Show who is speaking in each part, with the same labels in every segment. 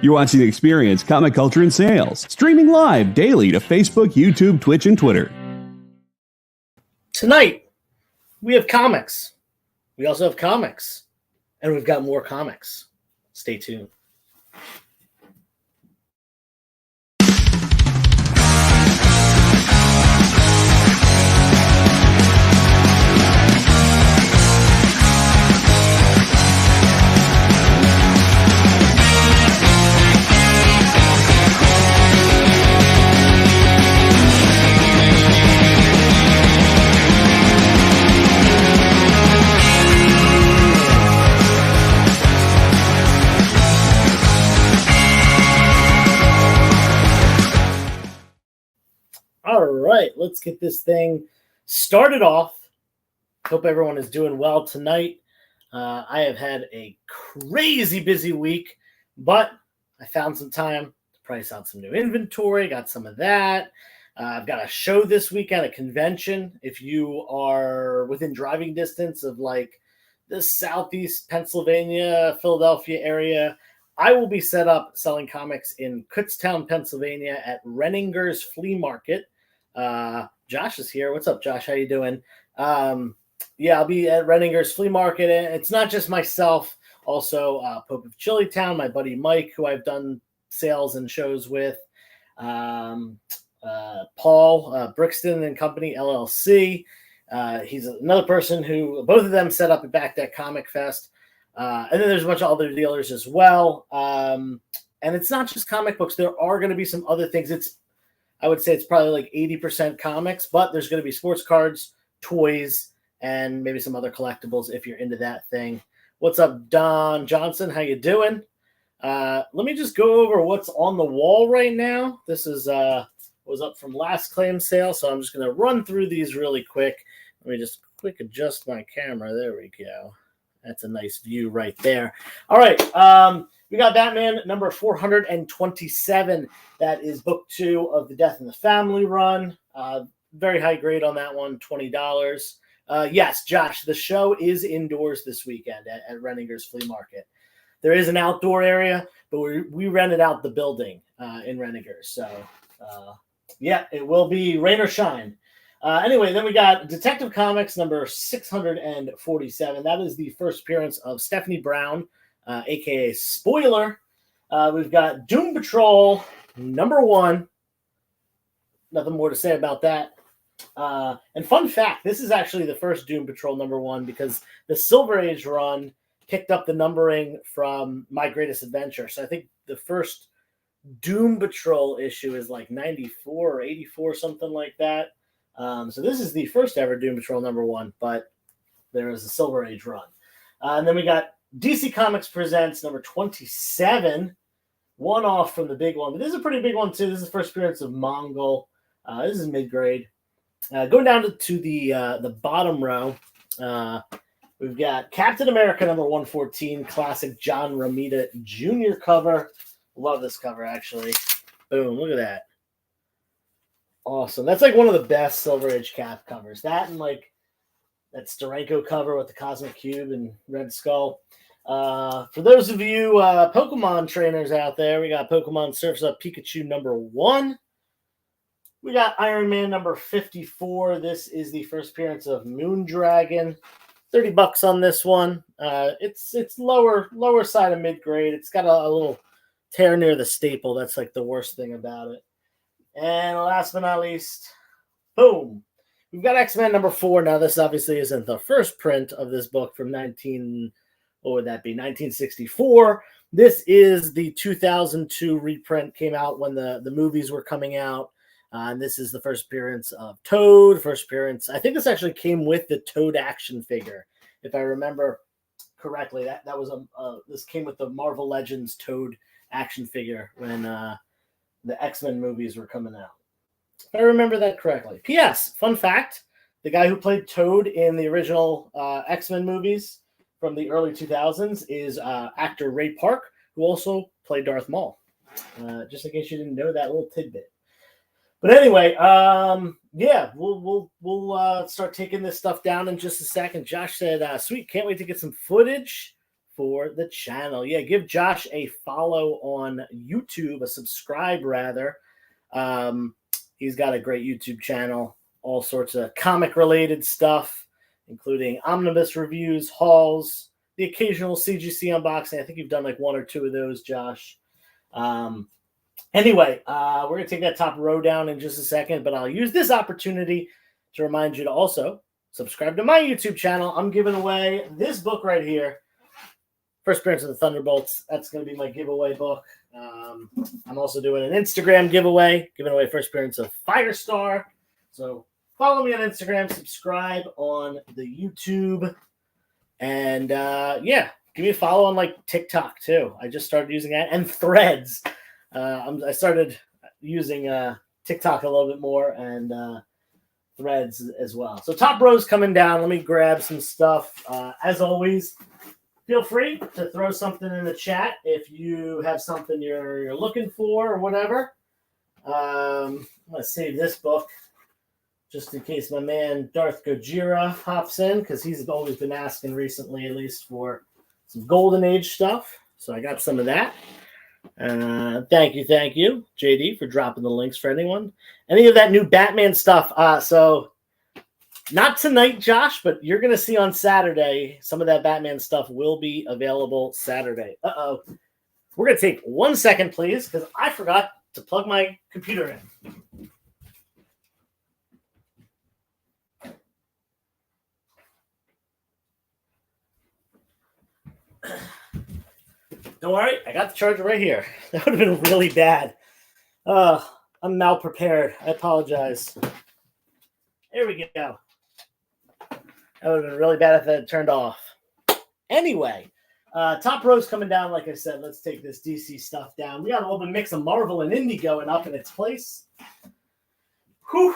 Speaker 1: You're watching Experience Comic Culture and Sales, streaming live daily to Facebook, YouTube, Twitch, and Twitter.
Speaker 2: Tonight, we have comics. We also have comics. And we've got more comics. Stay tuned. All right, let's get this thing started off. Hope everyone is doing well tonight. I have had a crazy busy week, but I found some time to price out some new inventory, got some of that. I've got a show this week at a convention. If you are within driving distance of like the Southeast Pennsylvania, Philadelphia area, I will be set up selling comics in Kutztown, Pennsylvania at Renninger's Flea Market. Josh is here. What's up, Josh? How you doing? I'll be at Renninger's Flea Market. And it's not just myself. Also, Pope of Chillytown, my buddy Mike, who I've done sales and shows with. Paul Brixton and Company, LLC. He's another person who, both of them set up a Back Deck Comic Fest. And then there's a bunch of other dealers as well. And it's not just comic books. There are going to be some other things. I would say it's probably like 80% comics, but there's going to be sports cards, toys, and maybe some other collectibles if you're into that thing. What's up, Don Johnson? How you doing? Let me just go over what's on the wall right now. This is was up from last claim sale, so I'm just going to run through these really quick. Let me just quick adjust my camera. There we go. That's a nice view right there. All right. We got Batman number 427. That is book 2 of the Death in the Family run. Very high grade on that one, $20. Yes, Josh, the show is indoors this weekend at Renninger's Flea Market. There is an outdoor area, but we rented out the building in Renninger's. So, it will be rain or shine. Anyway, then we got Detective Comics number 647. That is the first appearance of Stephanie Brown, a.k.a. Spoiler. We've got Doom Patrol number 1. Nothing more to say about that. And fun fact, this is actually the first Doom Patrol number 1 because the Silver Age run picked up the numbering from My Greatest Adventure. So I think the first Doom Patrol issue is like 94 or 84, something like that. So this is the first ever Doom Patrol number 1, but there is a Silver Age run. And then we got DC Comics Presents number 27, one off from the big one. But this is a pretty big one, too. This is the first appearance of Mongol. This is mid-grade. Going down to the bottom row, we've got Captain America number 114, classic John Romita Jr. cover. Love this cover, actually. Boom, look at that. Awesome. That's like one of the best Silver Age Cap covers. That and like that Steranko cover with the Cosmic Cube and Red Skull. For those of you Pokemon trainers out there, we got Pokemon Surf's Up Pikachu number 1. We got Iron Man number 54. This is the first appearance of Moondragon. $30 on this one. It's lower side of mid-grade. It's got a little tear near the staple. That's like the worst thing about it. And last but not least, boom. We've got X-Men number 4. Now, this obviously isn't the first print of this book from 1964. This is the 2002 reprint, came out when the movies were coming out. And this is the first appearance of Toad. First appearance, I think this actually came with the Toad action figure, if I remember correctly. That was this came with the Marvel Legends Toad action figure when the X-Men movies were coming out. If I remember that correctly. P.S. Fun fact, the guy who played Toad in the original X-Men movies from the early 2000s is actor Ray Park, who also played Darth Maul. Just in case you didn't know that little tidbit. But anyway, we'll start taking this stuff down in just a second. Josh said, sweet, can't wait to get some footage for the channel. Yeah, give Josh a follow on YouTube, a subscribe rather. He's got a great YouTube channel, all sorts of comic-related stuff, including omnibus reviews, hauls, the occasional CGC unboxing. I think you've done like 1 or 2 of those, Josh. Anyway, we're going to take that top row down in just a second, but I'll use this opportunity to remind you to also subscribe to my YouTube channel. I'm giving away this book right here, First Appearance of the Thunderbolts. That's going to be my giveaway book. I'm also doing an Instagram giveaway, giving away First Appearance of Firestar. So follow me on Instagram, subscribe on the YouTube, and yeah, give me a follow on like TikTok too. I just started using that, and Threads. I started using TikTok a little bit more, and Threads as well. So top row's coming down. Let me grab some stuff. As always, feel free to throw something in the chat if you have something you're looking for or whatever. I'm going to save this book just in case my man Darth Gojira hops in, because he's always been asking recently, at least, for some Golden Age stuff. So I got some of that. Thank you, JD, for dropping the links for anyone. Any of that new Batman stuff. So not tonight, Josh, but you're going to see on Saturday, some of that Batman stuff will be available Saturday. Uh-oh. We're going to take 1 second, please, because I forgot to plug my computer in. Don't worry, I got the charger right here. That would have been really bad. I'm malprepared. I apologize. There we go. That would have been really bad if that had turned off. Anyway, top row's coming down. Like I said, let's take this DC stuff down. We got a little bit mix of Marvel and Indie going up in its place. Whew.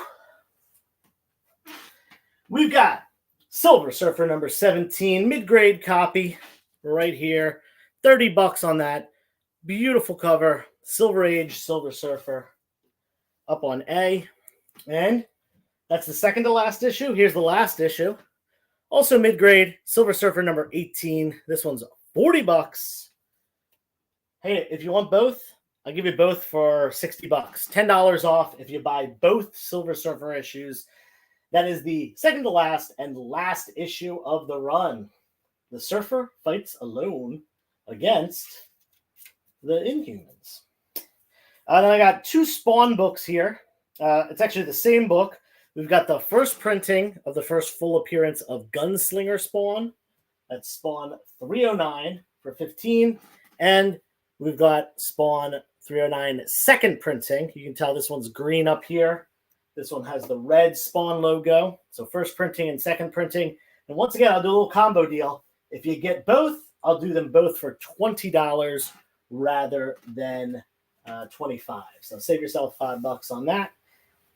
Speaker 2: We've got Silver Surfer number 17, mid-grade copy right here. $30 on that. Beautiful cover. Silver Age, Silver Surfer. Up on A. And that's the second to last issue. Here's the last issue. Also mid-grade, Silver Surfer number 18. This one's $40. Hey, if you want both, I'll give you both for $60. $10 off if you buy both Silver Surfer issues. That is the second to last and last issue of the run. The Surfer fights alone against the Inhumans. Then I got 2 Spawn books here. It's actually the same book. We've got the first printing of the first full appearance of Gunslinger Spawn. That's Spawn 309 for $15. And we've got Spawn 309 second printing. You can tell this one's green up here. This one has the red Spawn logo. So first printing and second printing. And once again, I'll do a little combo deal. If you get both, I'll do them both for $20 rather than $25. So save yourself $5 on that.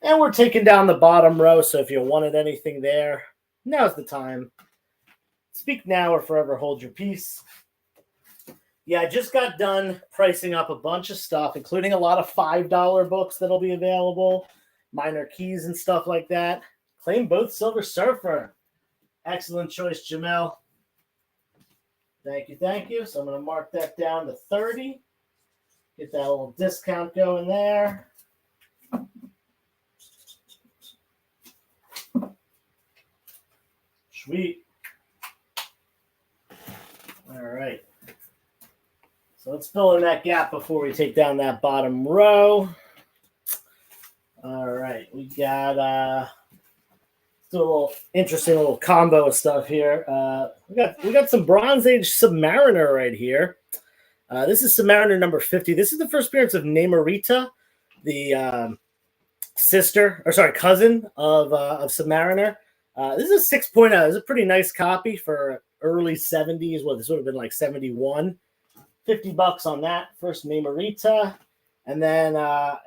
Speaker 2: And we're taking down the bottom row. So if you wanted anything there, now's the time. Speak now or forever hold your peace. Yeah, I just got done pricing up a bunch of stuff, including a lot of $5 books that'll be available, minor keys and stuff like that. Claim both Silver Surfer. Excellent choice, Jamel. Thank you. So I'm going to mark that down to 30. Get that little discount going there. Sweet. All right. So let's fill in that gap before we take down that bottom row. All right. We got do a little interesting little combo of stuff here. We got some Bronze Age Submariner right here. This is Submariner number 50. This is the first appearance of Namorita, the cousin of Submariner. This is a 6.0. This is a pretty nice copy for early 70s. Well, this would have been like 71. $50 on that. First Namorita. And then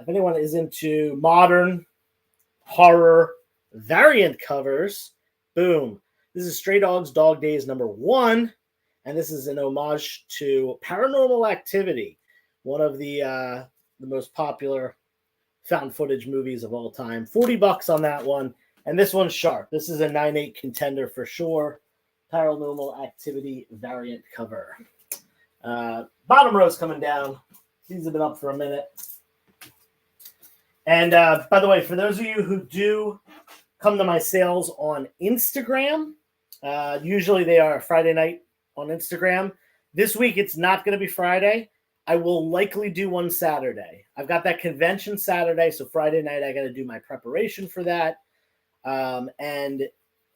Speaker 2: if anyone is into modern horror variant covers, boom. This is Stray Dogs Dog Days number 1. And this is an homage to Paranormal Activity, one of the most popular found footage movies of all time. $40 on that one. And this one's sharp. This is a 9.8 contender for sure. Paranormal Activity variant cover. Bottom row's coming down. These have been up for a minute. And by the way, for those of you who do come to my sales on Instagram, usually they are Friday night on Instagram. This week, it's not going to be Friday. I will likely do one Saturday. I've got that convention Saturday, so Friday night I got to do my preparation for that. And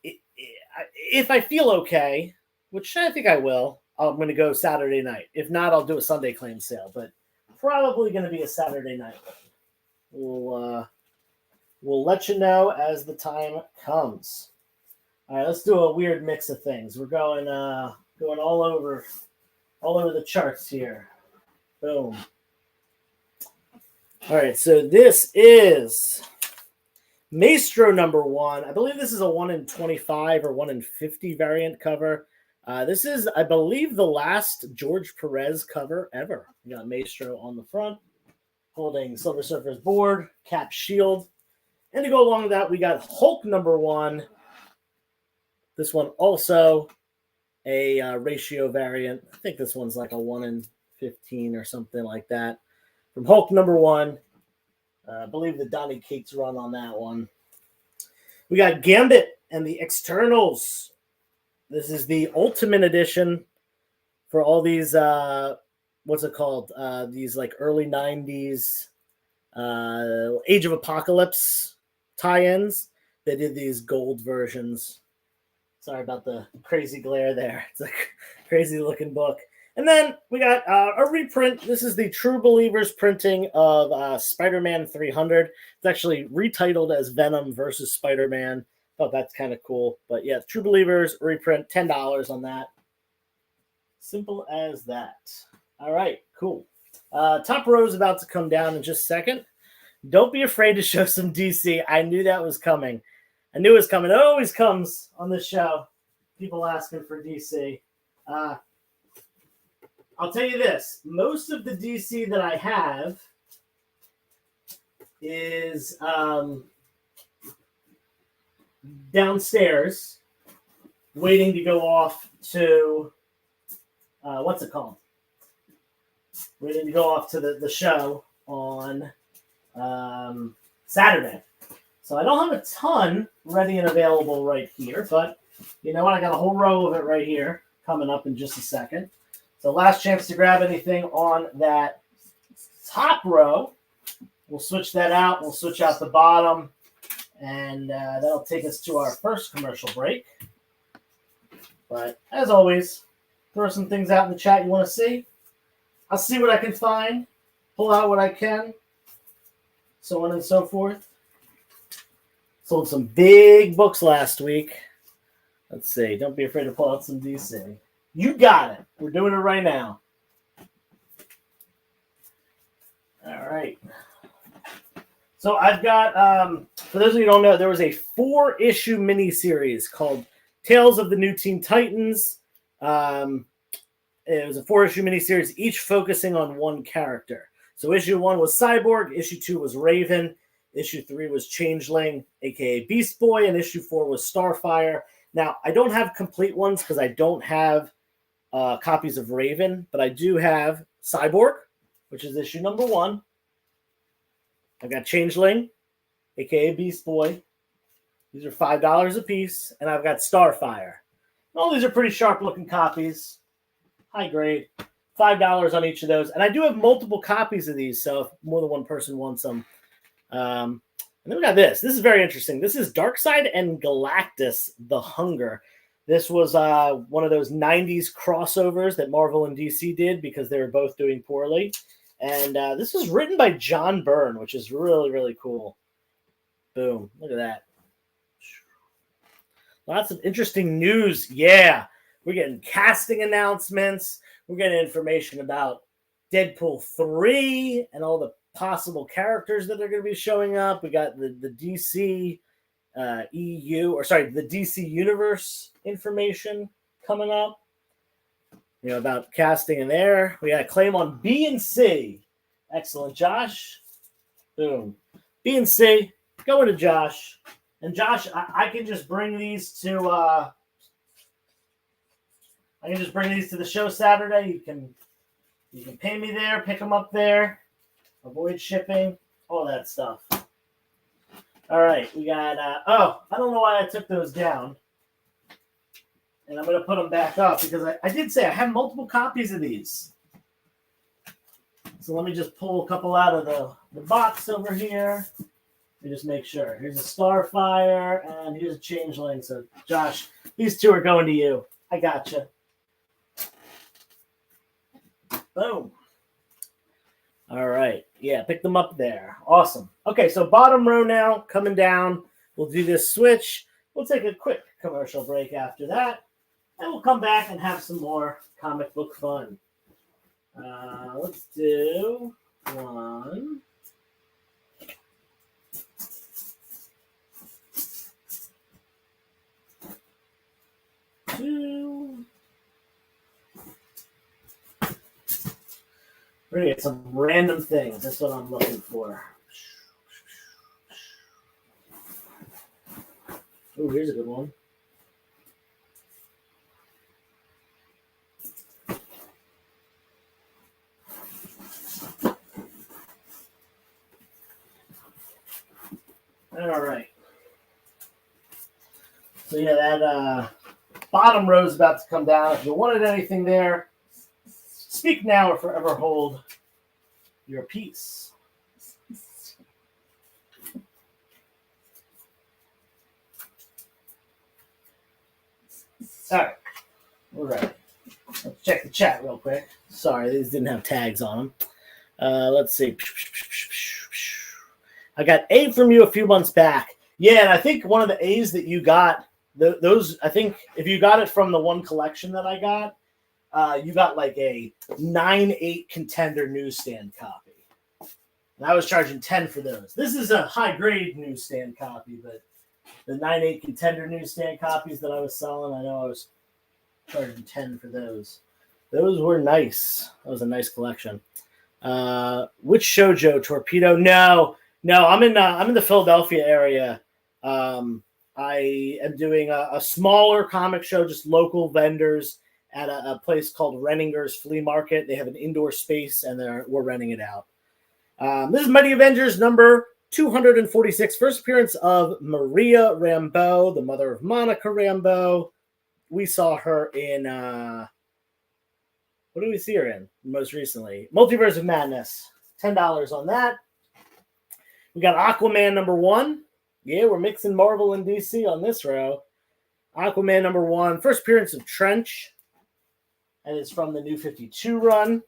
Speaker 2: if I feel okay, which I think I will, I'm going to go Saturday night. If not, I'll do a Sunday claim sale, but probably going to be a Saturday night. We'll let you know as the time comes. All right, let's do a weird mix of things. We're going all over the charts here. Boom. All right, so this is Maestro number 1. I believe this is a 1 in 25 or 1 in 50 variant cover. This is, I believe, the last George Perez cover ever. You got Maestro on the front, holding Silver Surfer's board, cap shield. And to go along with that, we got Hulk number 1. This one also a ratio variant. I think this one's like a 1 in 15 or something like that. From Hulk number 1. I believe the Donny Cates run on that one. We got Gambit and the Externals. This is the Ultimate Edition for all these, what's it called? These like early 90s Age of Apocalypse tie-ins. They did these gold versions. Sorry about the crazy glare there. It's a crazy looking book. And then we got a reprint. This is the True Believers printing of Spider-Man 300. It's actually retitled as Venom versus Spider-Man. Thought that's kind of cool. But yeah, True Believers reprint, $10 on that. Simple as that. All right, cool. Top row is about to come down in just a second. Don't be afraid to show some DC. I knew that was coming. I knew it was coming. It always comes on this show. People asking for DC. I'll tell you this. Most of the DC that I have is downstairs waiting to go off to, what's it called? Waiting to go off to the show on Saturday. So I don't have a ton ready and available right here, but you know what? I got a whole row of it right here coming up in just a second. So last chance to grab anything on that top row. We'll switch that out. We'll switch out the bottom, and that'll take us to our first commercial break. But as always, throw some things out in the chat you want to see. I'll see what I can find, pull out what I can, so on and so forth. Sold some big books last week. Let's see. Don't be afraid to pull out some DC. You got it. We're doing it right now. All right. So I've got, for those of you who don't know, there was a 4-issue miniseries called Tales of the New Teen Titans. It was a 4-issue miniseries, each focusing on one character. So issue 1 was Cyborg, issue 2 was Raven, issue 3 was Changeling, aka Beast Boy, and issue 4 was Starfire. Now, I don't have complete ones because I don't have copies of Raven, but I do have Cyborg, which is issue number 1. I got Changeling, aka Beast Boy. These are $5 a piece, and I've got Starfire. All these are pretty sharp-looking copies, high grade. $5 on each of those, and I do have multiple copies of these, so if more than one person wants them. And then we got this. This is very interesting. This is Darkseid and Galactus: The Hunger. This was one of those 90s crossovers that Marvel and DC did because they were both doing poorly. And this was written by John Byrne, which is really, really cool. Boom. Look at that. Lots of interesting news. Yeah. We're getting casting announcements. We're getting information about Deadpool 3 and all the possible characters that are going to be showing up. We got the DC the DC Universe information coming up. You know, about casting in there. We got a claim on B and C. Excellent, Josh. Boom. B and C. Going to Josh. And Josh, I can just bring these to the show Saturday. You can You can pay me there, pick them up there, avoid shipping, all that stuff. All right, we got, I don't know why I took those down. And I'm going to put them back up because I did say I have multiple copies of these. So let me just pull a couple out of the box over here. Let me just make sure. Here's a Starfire and here's a Changeling. So, Josh, these two are going to you. I gotcha. Boom. All right. Yeah, pick them up there. Awesome. Okay, so bottom row now, coming down. We'll do this switch. We'll take a quick commercial break after that. And we'll come back and have some more comic book fun. Let's do 1. 2. We're going to get some random things. That's what I'm looking for. Oh, here's a good one. All right. So yeah, that bottom row is about to come down. If you wanted anything there, speak now or forever hold your peace. All right, we're ready. Let's check the chat real quick. Sorry, these didn't have tags on them. Let's see. I got A from you a few months back. Yeah, and I think one of the A's that you got, those, I think if you got it from the one collection that I got, you got like a 9/8 Contender newsstand copy. And I was charging 10 for those. This is a high-grade newsstand copy, but the 9/8 Contender newsstand copies that I was selling, I know I was charging 10 for those. Those were nice. That was a nice collection. Which shoujo? Torpedo? No, I'm in the Philadelphia area. I am doing a smaller comic show, just local vendors at a place called Renninger's Flea Market. They have an indoor space, and we're renting it out. This is Mighty Avengers number 246. First appearance of Maria Rambeau, the mother of Monica Rambeau. We saw her in, what did we see her in most recently? Multiverse of Madness. $10 on that. We got Aquaman number 1. Yeah, we're mixing Marvel and DC on this row. Aquaman number 1. First appearance of Trench. And it's from the New 52 run.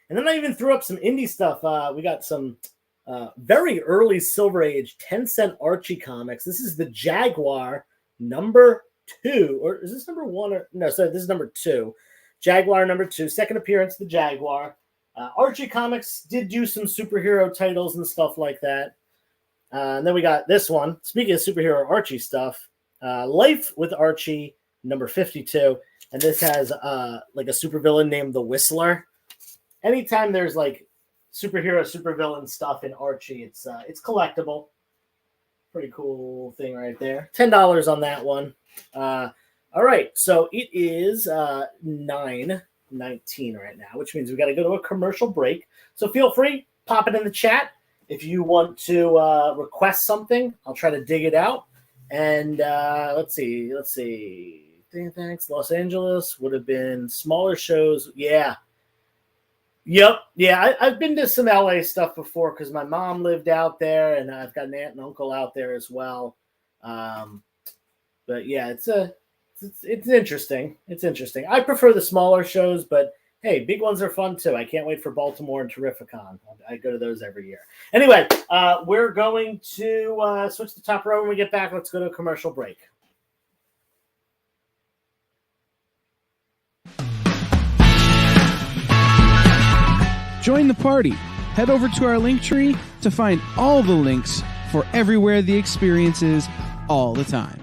Speaker 2: And then I even threw up some indie stuff. We got some very early Silver Age 10-cent Archie comics. This is the Jaguar number 2. Or is this number 1? Or no, sorry, this is number 2. Jaguar number 2. Second appearance of the Jaguar. Archie Comics did do some superhero titles and stuff like that. And then we got this one. Speaking of superhero Archie stuff, Life with Archie, number 52. And this has like a supervillain named the Whistler. Anytime there's like supervillain stuff in Archie, it's collectible. Pretty cool thing right there. $10 on that one. All right, so it is 9:19 right now, which means we got to go to a commercial break. So feel free, pop it in the chat. If you want to request something, I'll try to dig it out. And let's see. Thanks. Los Angeles would have been smaller shows. Yeah. Yep. Yeah, I've been to some LA stuff before because my mom lived out there, and I've got an aunt and uncle out there as well. But yeah, it's interesting. It's interesting. I prefer the smaller shows, but hey, big ones are fun too. I can't wait for Baltimore and Terrificon. I go to those every year. Anyway, we're going to switch the top row when we get back. Let's go to a commercial break.
Speaker 3: Join the party. Head over to our link tree to find all the links for everywhere the experience is all the time.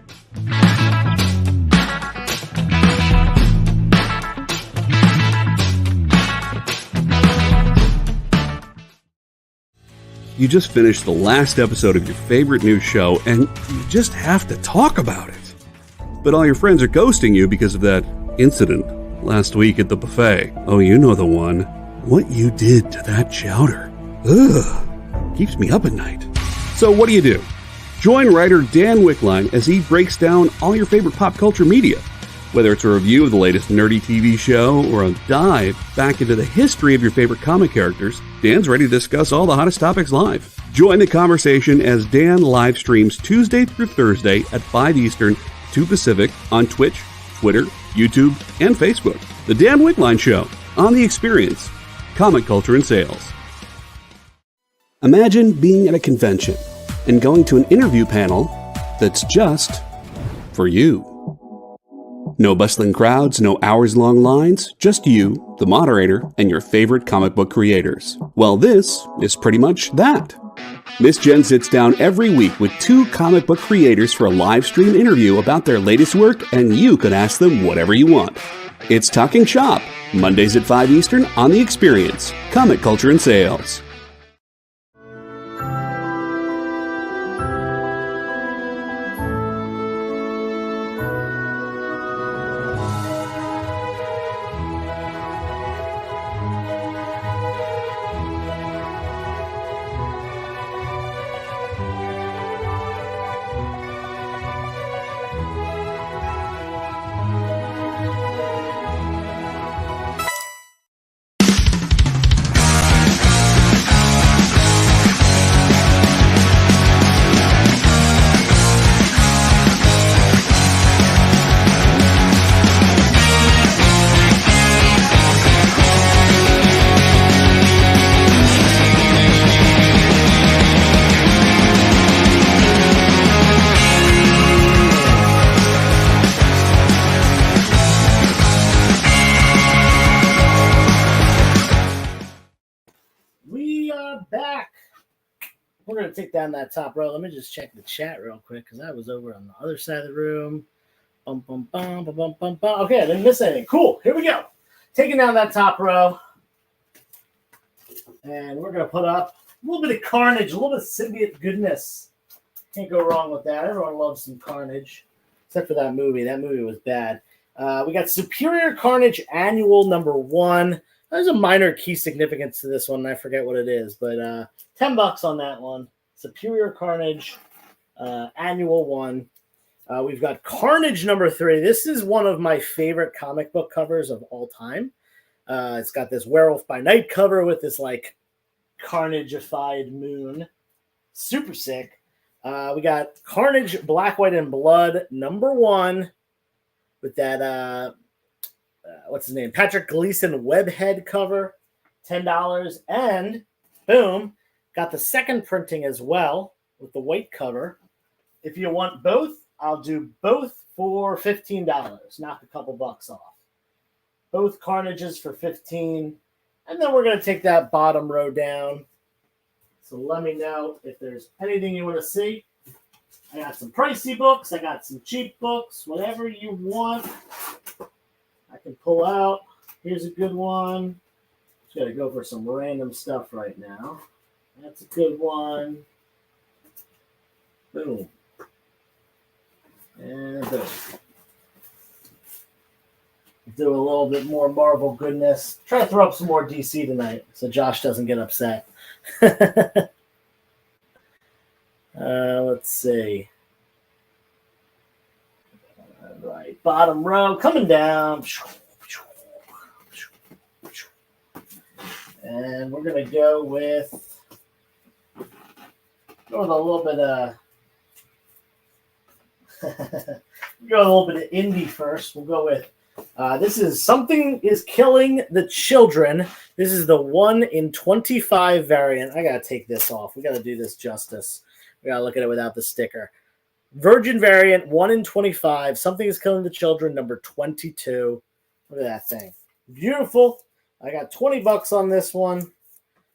Speaker 1: You just finished the last episode of your favorite new show, and you just have to talk about it. But all your friends are ghosting you because of that incident last week at the buffet. Oh, you know the one. What you did to that chowder. Ugh. Keeps me up at night. So what do? Join writer Dan Wickline as he breaks down all your favorite pop culture media. Whether it's a review of the latest nerdy TV show or a dive back into the history of your favorite comic characters, Dan's ready to discuss all the hottest topics live. Join the conversation as Dan live streams Tuesday through Thursday at 5 Eastern, 2 Pacific on Twitch, Twitter, YouTube, and Facebook. The Dan Wickline Show on The Experience, Comic Culture and Sales. Imagine being at a convention and going to an interview panel that's just for you. No bustling crowds, no hours-long lines, just you, the moderator, and your favorite comic book creators. Well, this is pretty much that. Miss Jen sits down every week with 2 comic book creators for a live stream interview about their latest work, and you can ask them whatever you want. It's Talking Shop, Mondays at 5 Eastern on The Experience, Comic Culture and Sales.
Speaker 2: We're going to take down that top row. Let me just check the chat real quick because I was over on the other side of the room. Bum, bum, bum, bum, bum, bum, bum. Okay, I didn't miss anything. Cool. Here we go. Taking down that top row. And we're going to put up a little bit of Carnage, a little bit of symbiote goodness. Can't go wrong with that. Everyone loves some Carnage, except for that movie. That movie was bad. We got Superior Carnage Annual #1. There's a minor key significance to this one, and I forget what it is, but $10 on that one. Superior Carnage Annual 1. We've got Carnage #3. This is one of my favorite comic book covers of all time. It's got this Werewolf by Night cover with this like Carnage-ified moon. Super sick. We got Carnage Black, White, and Blood #1 with that what's his name? Patrick Gleason webhead cover, $10. And boom, got the second printing as well with the white cover. If you want both, I'll do both for $15. Knock a couple bucks off. Both Carnages for $15. And then we're going to take that bottom row down. So let me know if there's anything you want to see. I got some pricey books. I got some cheap books. Whatever you want, I can pull out. Here's a good one. Just got to go for some random stuff right now. That's a good one. Boom. And boom. Do a little bit more Marvel goodness. Try to throw up some more DC tonight so Josh doesn't get upset. Let's see. All right, bottom row coming down. And we're going to go with a little bit of indie first. We'll go with this is Something is Killing the Children. This is the 1 in 25 variant. I got to take this off. We got to do this justice. We got to look at it without the sticker. Virgin variant, 1 in 25. Something is Killing the Children, number 22. Look at that thing. Beautiful. I got $20 on this one.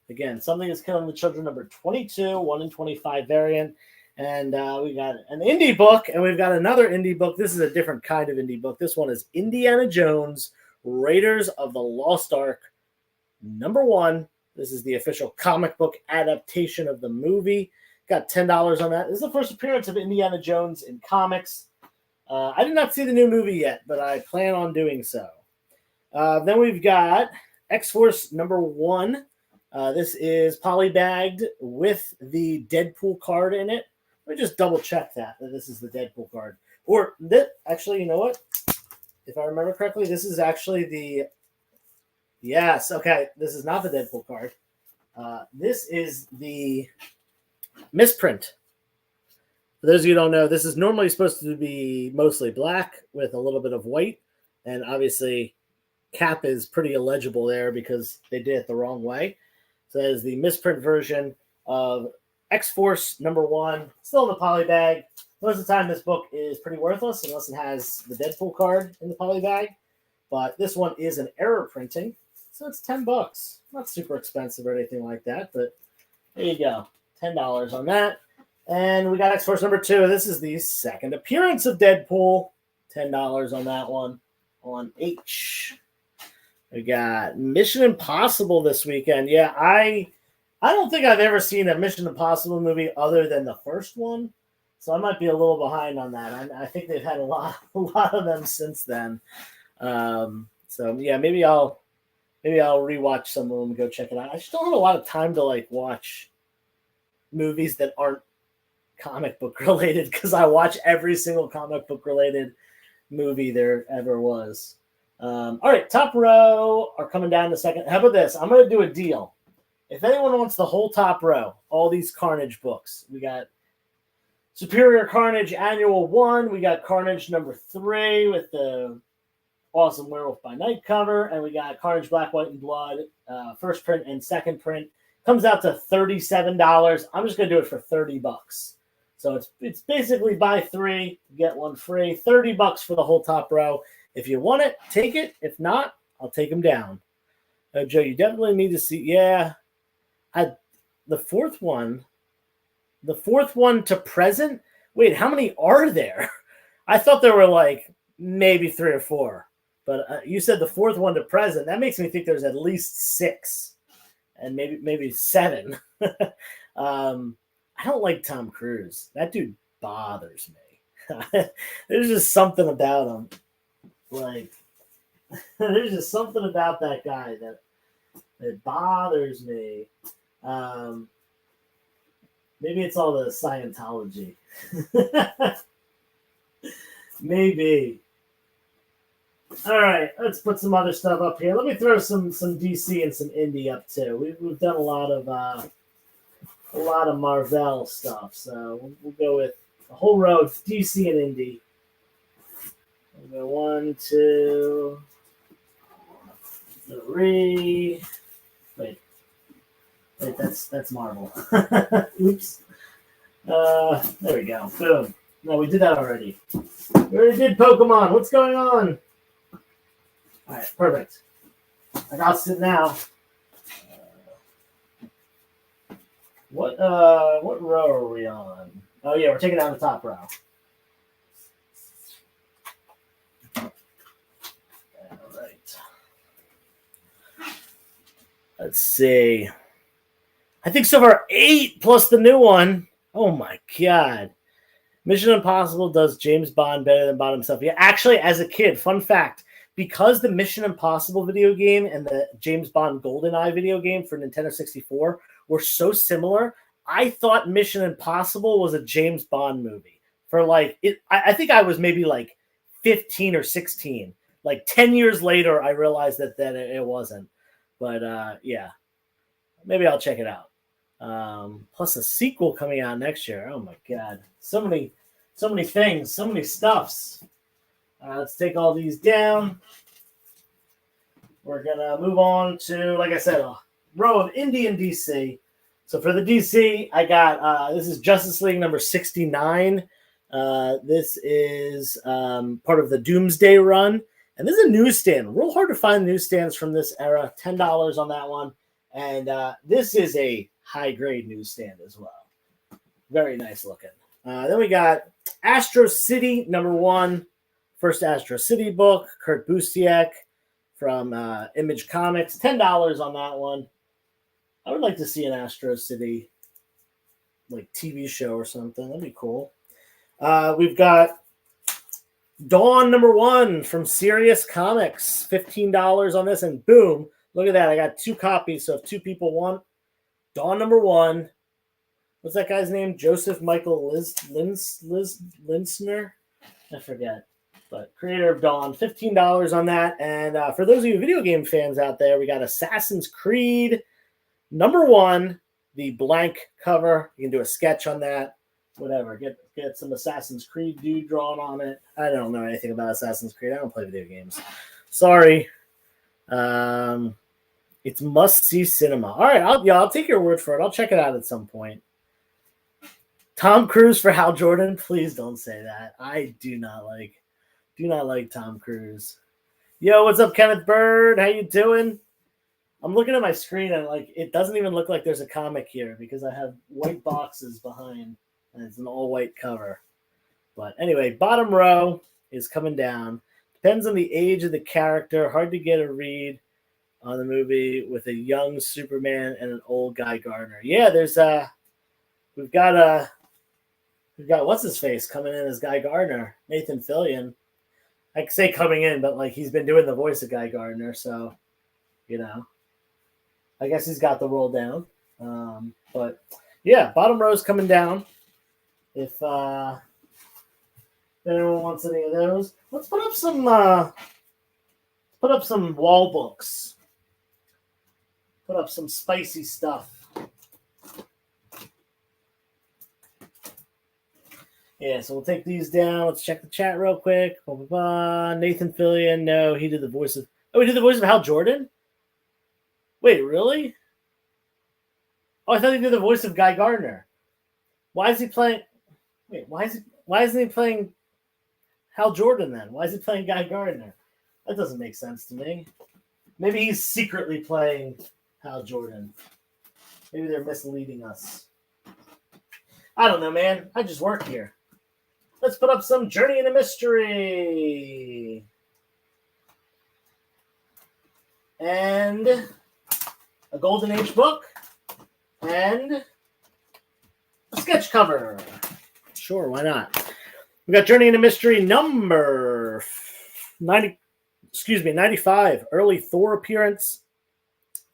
Speaker 2: Again, Something is Killing the Children, number 22, 1 in 25 variant. And we got an indie book, and we've got another indie book. This is a different kind of indie book. This one is Indiana Jones, Raiders of the Lost Ark, number 1. This is the official comic book adaptation of the movie. Got $10 on that. This is the first appearance of Indiana Jones in comics. I did not see the new movie yet, but I plan on doing so. Then we've got X-Force #1. This is polybagged with the Deadpool card in it. Let me just double check that this is the Deadpool card. Or that actually, you know what? If I remember correctly, this is actually the. Yes, okay. This is not the Deadpool card. This is the misprint. For those of you who don't know, this is normally supposed to be mostly black with a little bit of white. And obviously, Cap is pretty illegible there because they did it the wrong way. So that is the misprint version of X-Force #1. Still in the poly bag. Most of the time, this book is pretty worthless unless it has the Deadpool card in the poly bag. But this one is an error printing, so it's $10. Not super expensive or anything like that, but there you go. $10 on that. And we got X-Force #2. This is the second appearance of Deadpool. $10 on that one. On H. We got Mission Impossible this weekend. Yeah, I don't think I've ever seen a Mission Impossible movie other than the first one. So I might be a little behind on that. I think they've had a lot of them since then. So yeah, maybe I'll rewatch some of them and go check it out. I just don't have a lot of time to like watch movies that aren't comic book related because I watch every single comic book related movie there ever was. All right, top row are coming down in a second. How about this? I'm going to do a deal. If anyone wants the whole top row, all these Carnage books, we got Superior Carnage Annual 1. We got Carnage #3 with the awesome Werewolf by Night cover. And we got Carnage Black, White, and Blood, first print and second print. Comes out to $37. I'm just going to do it for $30. So it's basically buy 3, get 1 free. $30 for the whole top row. If you want it, take it. If not, I'll take them down. Joe, you definitely need to see. Yeah. The fourth one to present. Wait, how many are there? I thought there were like maybe 3 or 4, but you said the fourth one to present. That makes me think there's at least 6, and maybe 7. I don't like Tom Cruise. That dude bothers me. There's just something about him. Like, there's just something about that guy that bothers me. Maybe it's all the Scientology. Maybe. All right, let's put some other stuff up here. Let me throw some DC and some indie up too. We've done a lot of Marvel stuff, so we'll go with the whole row of DC and indie. We'll go 1, 2, 3. Wait, that's Marvel. Oops. There we go. Boom. No, we did that already. We already did Pokemon. What's going on? All right, perfect. I got it now. What row are we on? Oh yeah, we're taking down the top row. All right. Let's see. I think so far 8 plus the new one. Oh my god. Mission Impossible does James Bond better than Bond himself. Yeah, actually, as a kid, fun fact, because the Mission Impossible video game and the James Bond GoldenEye video game for Nintendo 64 were so similar, I thought Mission Impossible was a James Bond movie. For like it, I think I was maybe like 15 or 16. Like 10 years later, I realized that it wasn't. But yeah, maybe I'll check it out. Plus a sequel coming out next year. Oh my god, so many things, so many stuffs. Let's take all these down. We're gonna move on to, like I said, a row of indie and DC. So for the DC, I got this is Justice League number 69. This is part of the Doomsday Run, and this is a newsstand. Real hard to find newsstands from this era. $10 on that one, and this is a high-grade newsstand as well. Very nice looking. Then we got Astro City #1, first Astro City book, Kurt Busiek from Image Comics. $10 on that one. I would like to see an Astro City like TV show or something. That'd be cool. We've got Dawn #1 from Serious Comics. $15 on this, and boom, look at that. I got 2 copies, so if 2 people want Dawn #1. What's that guy's name? Joseph Michael Linsner? I forget. But creator of Dawn, $15 on that. And for those of you video game fans out there, we got Assassin's Creed #1, the blank cover. You can do a sketch on that. Whatever. Get some Assassin's Creed dude drawn on it. I don't know anything about Assassin's Creed. I don't play video games. Sorry. It's must-see cinema. All right, I'll take your word for it. I'll check it out at some point. Tom Cruise for Hal Jordan. Please don't say that. I do not like Tom Cruise. Yo, what's up, Kenneth Bird? How you doing? I'm looking at my screen and it doesn't even look like there's a comic here because I have white boxes behind and it's an all-white cover. But anyway, bottom row is coming down. Depends on the age of the character. Hard to get a read on the movie with a young Superman and an old Guy Gardner. Yeah, we've got what's his face coming in as Guy Gardner, Nathan Fillion. I could say coming in, but he's been doing the voice of Guy Gardner, so I guess he's got the role down. But yeah, bottom row's coming down. If anyone wants any of those, let's put up some wall books. Put up some spicy stuff. Yeah, so we'll take these down. Let's check the chat real quick. Blah, blah, blah. Nathan Fillion, no, he did the voice of... Oh, he did the voice of Hal Jordan? Wait, really? Oh, I thought he did the voice of Guy Gardner. Why is he playing... Wait, why isn't he playing Hal Jordan then? Why is he playing Guy Gardner? That doesn't make sense to me. Maybe he's secretly playing Hal Jordan. Maybe they're misleading us. I don't know, man. I just work here. Let's put up some Journey into Mystery. And a Golden Age book. And a sketch cover. Sure, why not? We got Journey into Mystery number 95. Early Thor appearance.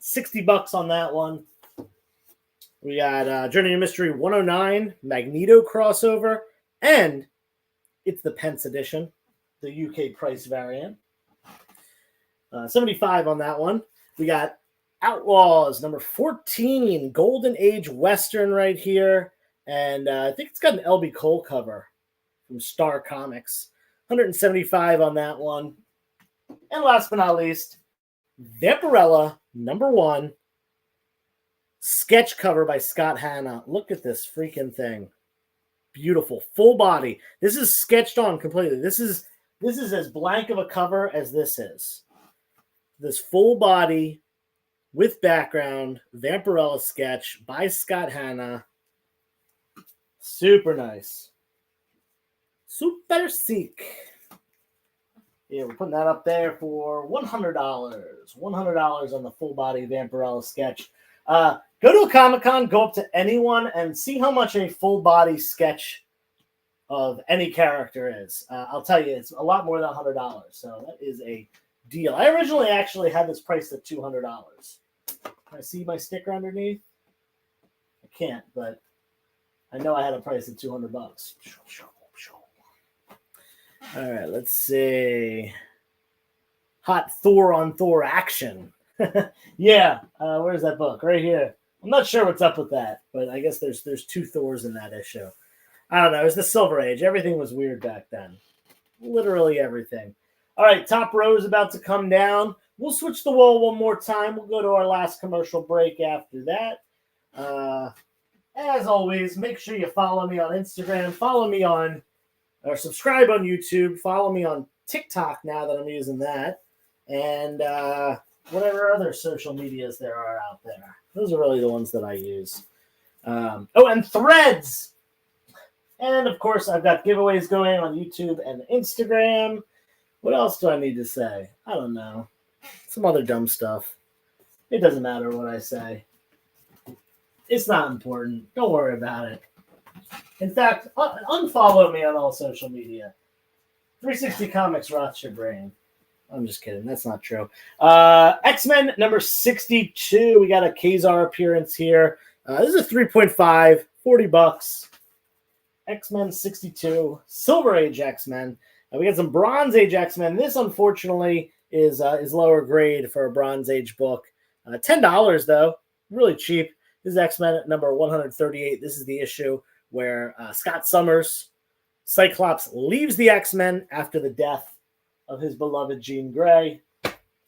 Speaker 2: $60 on that one. We got Journey into Mystery 109, Magneto crossover, and it's the Pence edition, the UK price variant. 75 on that one. We got Outlaws number 14, Golden Age Western right here. And I think it's got an LB Cole cover from Star Comics. 175 on that one. And last but not least, Vampirella #1, sketch cover by Scott Hanna. Look at this freaking thing. Beautiful. Full body. This is sketched on completely. This is as blank of a cover as this is. This full body with background Vampirella sketch by Scott Hanna. Super nice. Super sick. Yeah, we're putting that up there for $100. $100 on the full body Vampirella sketch. Go to a Comic-Con, go up to anyone, and see how much a full body sketch of any character is. I'll tell you, it's a lot more than $100. So that is a deal. I originally actually had this priced at $200. Can I see my sticker underneath? I can't, but I know I had a price at $200. All right, let's see. Hot Thor on Thor action. Yeah, where's that book? Right here. I'm not sure what's up with that, but I guess there's 2 Thors in that issue. I don't know. It was the Silver Age. Everything was weird back then. Literally everything. All right, top row is about to come down. We'll switch the wall one more time. We'll go to our last commercial break after that. As always, make sure you follow me on Instagram. Follow me on, or subscribe on YouTube. Follow me on TikTok now that I'm using that. And whatever other social medias there are out there. Those are really the ones that I use. And Threads. And, of course, I've got giveaways going on YouTube and Instagram. What else do I need to say? I don't know. Some other dumb stuff. It doesn't matter what I say. It's not important. Don't worry about it. In fact, unfollow me on all social media. 360 Comics rots your brain. I'm just kidding. That's not true. X-Men number 62. We got a Kazar appearance here. This is a 3.5, $40. X-Men 62, Silver Age X-Men. We got some Bronze Age X-Men. This, unfortunately, is lower grade for a Bronze Age book. $10, though. Really cheap. This is X-Men number 138. This is the issue where Scott Summers, Cyclops, leaves the X-Men after the death of his beloved Jean Grey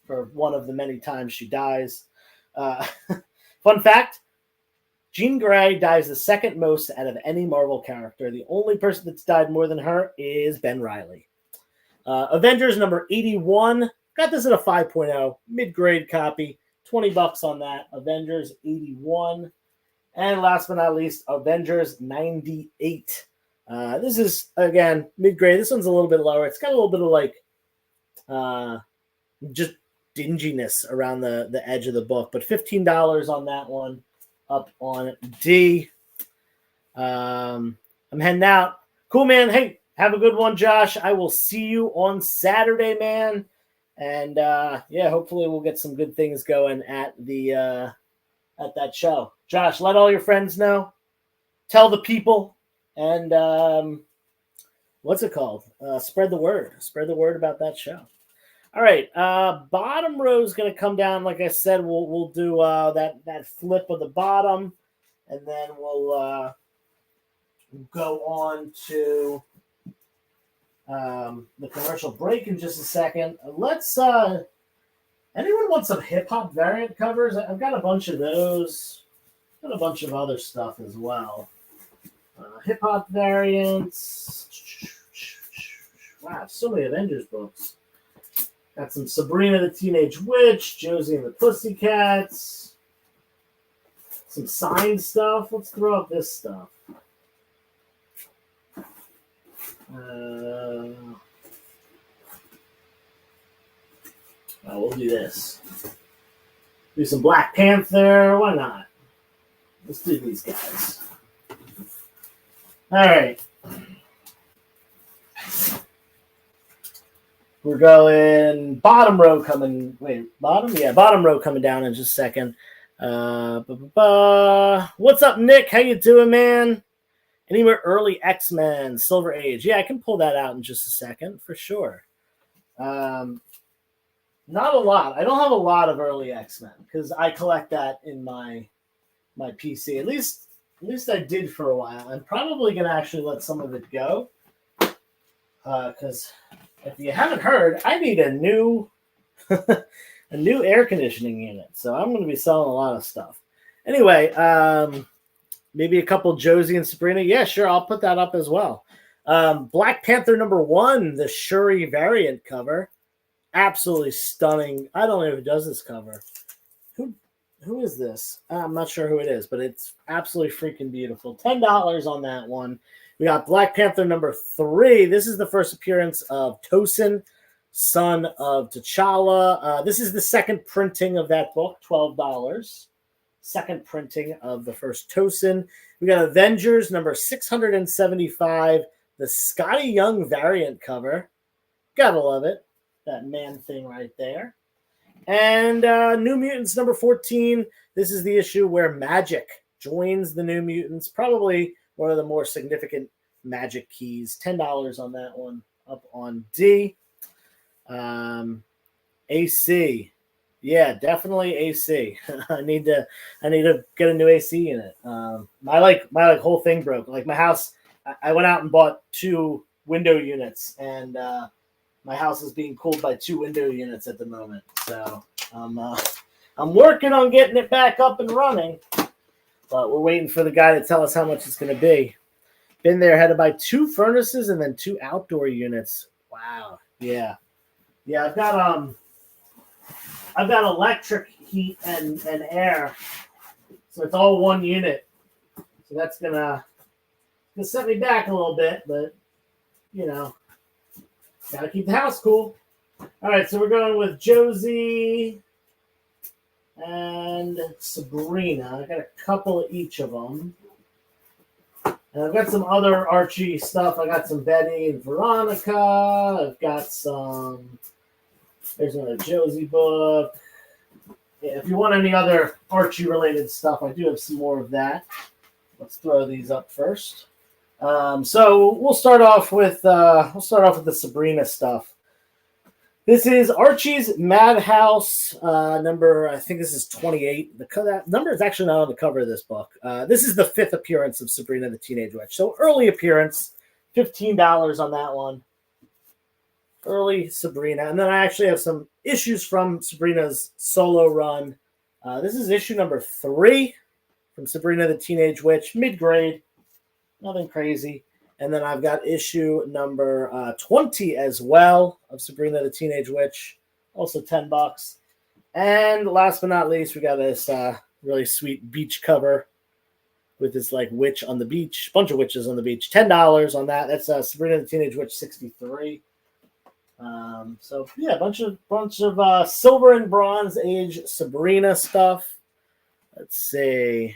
Speaker 2: for one of the many times she dies. Fun fact, Jean Grey dies the second most out of any Marvel character. The only person that's died more than her is Ben Reilly. Avengers number 81. Got this at a 5.0, mid-grade copy. $20 on that. Avengers 81. And last but not least, Avengers 98. This is, again, mid-grade. This one's a little bit lower. It's got a little bit of like just dinginess around the edge of the book, but $15 on that one. Up on D. I'm heading out. Cool, man. Hey, have a good one, Josh. I will see you on Saturday, man. And yeah, hopefully we'll get some good things going at the at that show. Josh, let all your friends know. Tell the people. And what's it called? Spread the word. Spread the word about that show. All right, bottom row is going to come down. Like I said, we'll do that flip of the bottom, and then we'll go on to the commercial break in just a second. Let's. Anyone want some hip hop variant covers? I've got a bunch of those. Got a bunch of other stuff as well. Hip hop variants. Wow, so many Avengers books. Got some Sabrina the Teenage Witch, Josie and the Pussycats, some signed stuff. Let's throw up this stuff. We'll do this. Do some Black Panther. Why not? Let's do these guys. All right. We're going bottom row coming. Wait, bottom? Yeah, bottom row coming down in just a second. What's up, Nick? How you doing, man? Anywhere early X-Men, Silver Age. Yeah, I can pull that out in just a second for sure. Not a lot. I don't have a lot of early X-Men because I collect that in my PC. At least I did for a while. I'm probably gonna actually let some of it go because. If you haven't heard, I need a new air conditioning unit. So I'm going to be selling a lot of stuff. Anyway, maybe a couple Josie and Sabrina. Yeah, sure. I'll put that up as well. Black Panther number 1, the Shuri variant cover. Absolutely stunning. I don't know who does this cover. Who is this? I'm not sure who it is, but it's absolutely freaking beautiful. $10 on that one. We got Black Panther number 3. This is the first appearance of Tosin, son of T'Challa. This is the second printing of that book, $12. Second printing of the first Tosin. We got Avengers number 675, the Scotty Young variant cover. Gotta love it. That man thing right there. And New Mutants number 14. This is the issue where Magic joins the New Mutants. Probably one of the more significant Magic keys. $10 on that one. Up on D. AC. Yeah, definitely AC. I need to get a new AC unit. My whole thing broke. Like my house, I went out and bought 2 window units, and my house is being cooled by 2 window units at the moment. So I'm working on getting it back up and running. But we're waiting for the guy to tell us how much it's going to be. Been there, had to buy 2 furnaces and then 2 outdoor units. Wow. Yeah. I've got electric heat and air, so it's all one unit. So that's gonna set me back a little bit, but gotta keep the house cool. All right, so we're going with Josie and Sabrina. I got a couple of each of them. And I've got some other Archie stuff. I got some Betty and Veronica. I've got some. There's another Josie book. Yeah, if you want any other Archie-related stuff, I do have some more of that. Let's throw these up first. So we'll start off with the Sabrina stuff. This is Archie's Madhouse number. I think this is 28. That number is actually not on the cover of this book. This is the 5th appearance of Sabrina the Teenage Witch. So early appearance, $15 on that one. Early Sabrina, and then I actually have some issues from Sabrina's solo run. This is issue number 3 from Sabrina the Teenage Witch, mid-grade, nothing crazy. And then I've got issue number 20 as well of Sabrina the Teenage Witch, also $10. And last but not least, we got this really sweet beach cover with this like witch on the beach, bunch of witches on the beach, $10 on that. That's Sabrina the Teenage Witch 63. So yeah, a bunch of silver and bronze age Sabrina stuff. Let's see.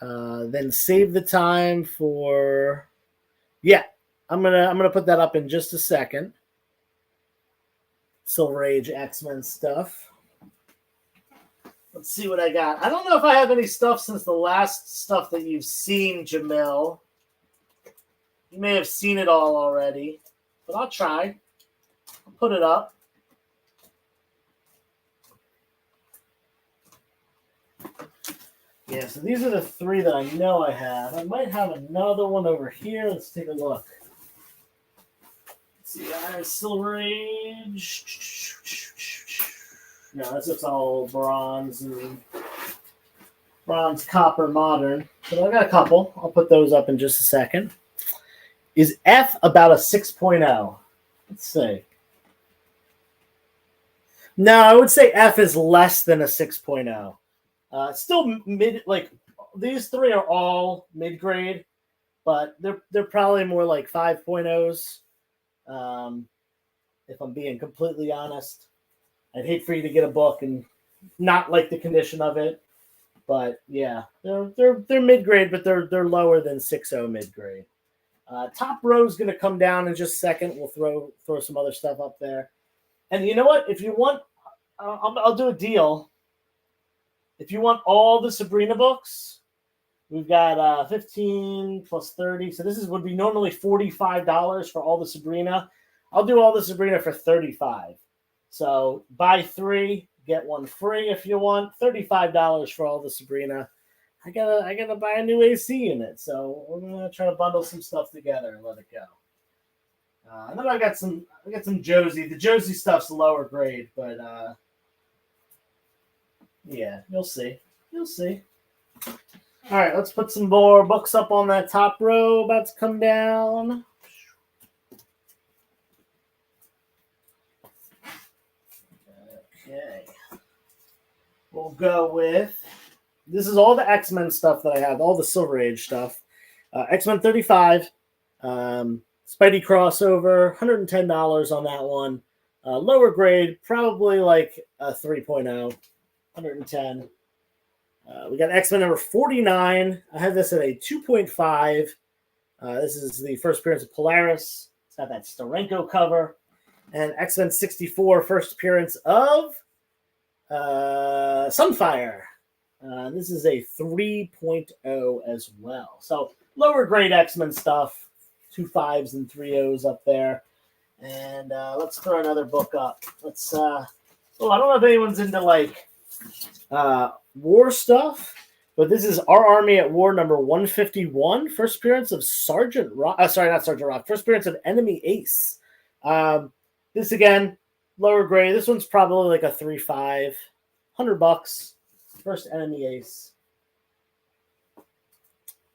Speaker 2: Then save the time for, yeah, I'm gonna put that up in just a second. Silver Age X-Men stuff. Let's see what I got. I don't know if I have any stuff since the last stuff that you've seen, Jamil. You may have seen it all already, but I'll try. I'll put it up. Yeah, so these are the 3 that I know I have. I might have another one over here. Let's take a look. Let's see, I have Silver Age. No, this looks all bronze and bronze, copper, modern. But I've got a couple. I'll put those up in just a second. Is F about a 6.0? Let's see. No, I would say F is less than a 6.0. Still mid, like these 3 are all mid grade, but they're probably more like 5.0s. If I'm being completely honest, I'd hate for you to get a book and not like the condition of it. But yeah, they're mid grade, but they're lower than 6.0 mid grade. Top row is going to come down in just a second. We'll throw some other stuff up there. And you know what? If you want, I'll do a deal. If you want all the Sabrina books, we've got 15 plus 30. So this would be normally $45 for all the Sabrina. I'll do all the Sabrina for $35. So buy 3, get 1 free if you want. $35 for all the Sabrina. I gotta buy a new AC unit, so we're gonna try to bundle some stuff together and let it go. And then I got some Josie. The Josie stuff's lower grade, but yeah, you'll see. You'll see. All right, let's put some more books up on that top row. About to come down. Okay. We'll go with. This is all the X-Men stuff that I have, all the Silver Age stuff. X-Men 35, Spidey crossover, $110 on that one. Lower grade, probably like a 3.0, 110. We got X-Men number 49. I have this at a 2.5. This is the first appearance of Polaris. It's got that Steranko cover. And X-Men 64, first appearance of Sunfire. This is a 3.0 as well. So lower grade X-Men stuff, 2 5s and 3 O's up there. And let's throw another book up. Let's. I don't know if anyone's into like war stuff, but this is Our Army at War number 151. First appearance of Sergeant Rock. Sorry, not Sergeant Rock. First appearance of Enemy Ace. This again, lower grade. This one's probably like a 3.5, $100. First Enemy Ace.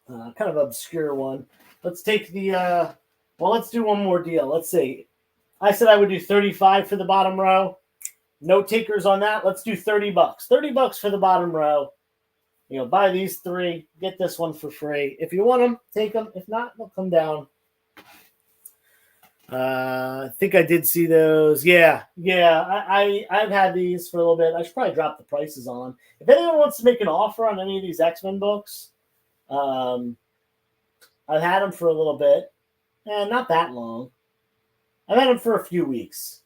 Speaker 2: Kind of obscure one. Let's take the. Let's do one more deal. Let's see. I said I would do 35 for the bottom row. No takers on that. Let's do $30. $30 for the bottom row. You know, buy these 3. Get this one for free. If you want them, take them. If not, they'll come down. I think I did see those. Yeah. I've had these for a little bit. I should probably drop the prices on them. If anyone wants to make an offer on any of these X-Men books, I've had them for a little bit, and not that long. I've had them for a few weeks.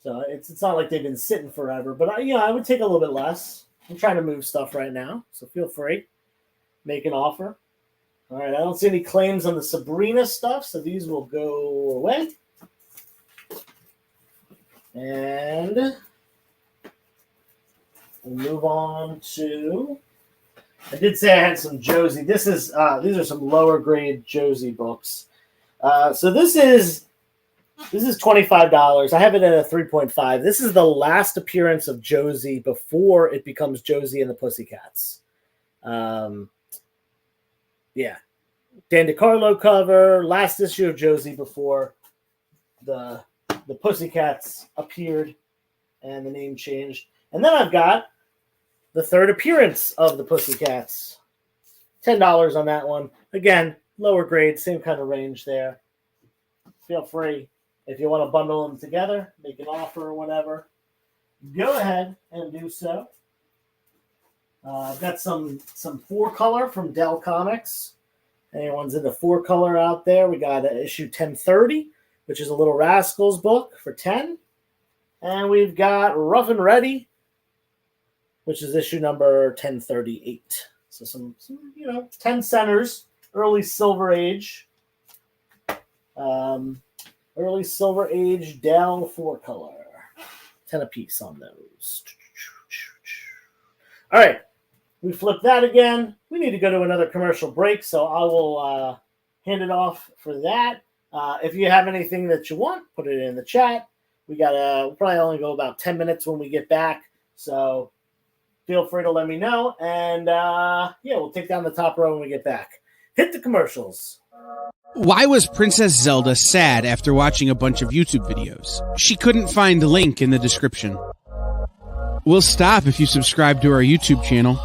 Speaker 2: So it's not like they've been sitting forever, but I would take a little bit less. I'm trying to move stuff right now, so feel free. Make an offer. All right, I don't see any claims on the Sabrina stuff, so these will go away. And we'll move on to. I did say I had some Josie. These are some lower grade Josie books. So this is $25. I have it at a 3.5. This is the last appearance of Josie before it becomes Josie and the Pussycats. Dan DiCarlo cover, last issue of Josie before the Pussycats appeared and the name changed. And then I've got the third appearance of the Pussycats. $10 on that one. Again, lower grade, same kind of range there. Feel free. If you want to bundle them together, make an offer or whatever, go ahead and do so. I've got some 4-color from Dell Comics. Anyone's into 4-color out there, we got issue 1030, which is a Little Rascals book for 10. And we've got Rough and Ready, which is issue number 1038. So some 10 centers, early Silver Age. Early Silver Age Dell 4-color. 10 apiece on those. All right. We flip that again. We need to go to another commercial break, so I will hand it off for that. If you have anything that you want, put it in the chat. We'll probably only go about 10 minutes when we get back, so feel free to let me know. And we'll take down the top row when we get back. Hit the commercials.
Speaker 3: Why was Princess Zelda sad after watching a bunch of YouTube videos? She couldn't find the link in the description. We'll stop if you subscribe to our YouTube channel.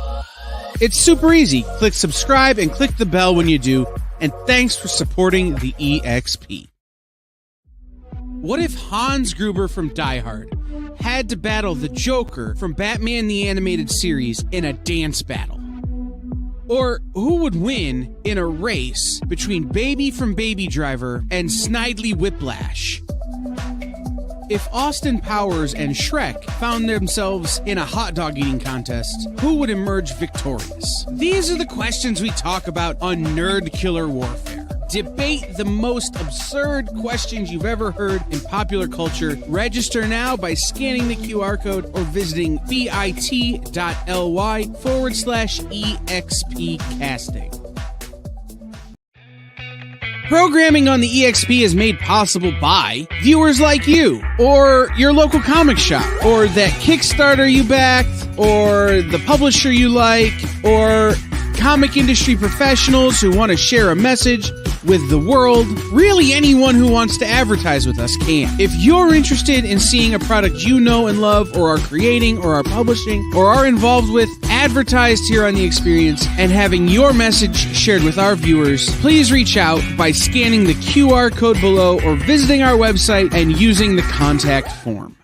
Speaker 3: It's super easy. Click subscribe and click the bell when you do. And thanks for supporting the EXP. What if Hans Gruber from Die Hard had to battle the Joker from Batman the Animated Series in a dance battle? Or who would win in a race between Baby from Baby Driver and Snidely Whiplash? If Austin Powers and Shrek found themselves in a hot dog eating contest, who would emerge victorious? These are the questions we talk about on Nerd Killer Warfare. Debate the most absurd questions you've ever heard in popular culture. Register now by scanning the QR code or visiting bit.ly/EXP casting. Programming on the EXP is made possible by viewers like you, or your local comic shop, or that Kickstarter you backed, or the publisher you like, or comic industry professionals who want to share a message with the world. Really, anyone who wants to advertise with us can. If you're interested in seeing a product you know and love, or are creating, or are publishing, or are involved with, advertised here on The Experience, and having your message shared with our viewers, please reach out by scanning the QR code below or visiting our website and using the contact form.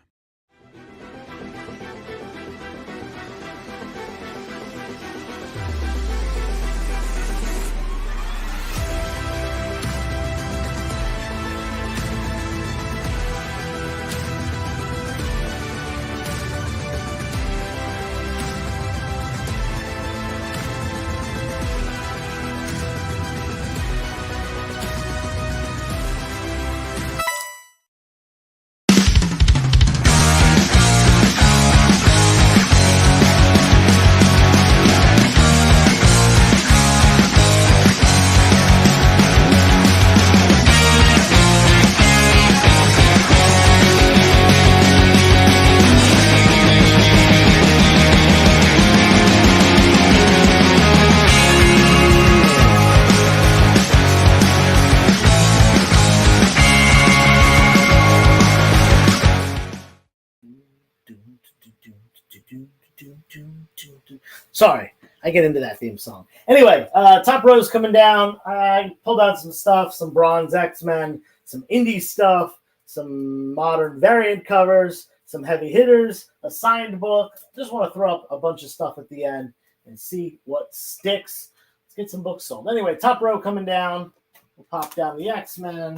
Speaker 2: Sorry, I get into that theme song. Anyway, top row's coming down. I pulled out some stuff, some Bronze X-Men, some indie stuff, some modern variant covers, some heavy hitters, a signed book. Just want to throw up a bunch of stuff at the end and see what sticks. Let's get some books sold. Anyway, top row coming down. We'll pop down the X-Men.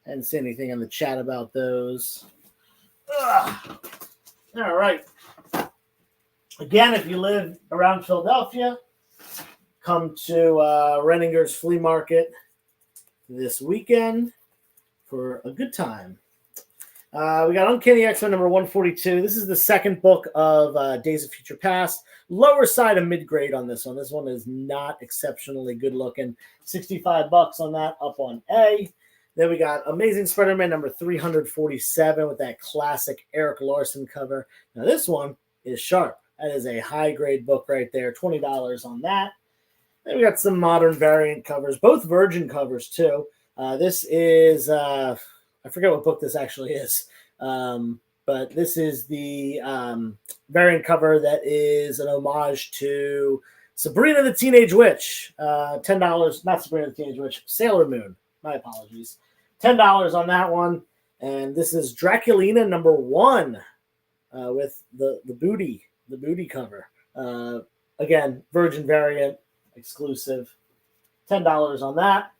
Speaker 2: Didn't see anything in the chat about those. Ugh. All right. Again, if you live around Philadelphia, come to Renninger's Flea Market this weekend for a good time. We got Uncanny X-Men number 142. This is the second book of Days of Future Past. Lower side of mid-grade on this one. This one is not exceptionally good looking. $65 on that, up on A. Then we got Amazing Spider-Man number 347 with that classic Eric Larson cover. Now this one is sharp. That is a high-grade book right there. $20 on that. Then we got some modern variant covers, both Virgin covers too. This is... I forget what book this actually is, but this is the variant cover that is an homage to Sabrina the Teenage Witch. $10, not Sabrina the Teenage Witch, Sailor Moon. My apologies. $10 on that one. And this is Draculina number 1 with the booty cover. Again, Virgin variant, exclusive. $10 on that.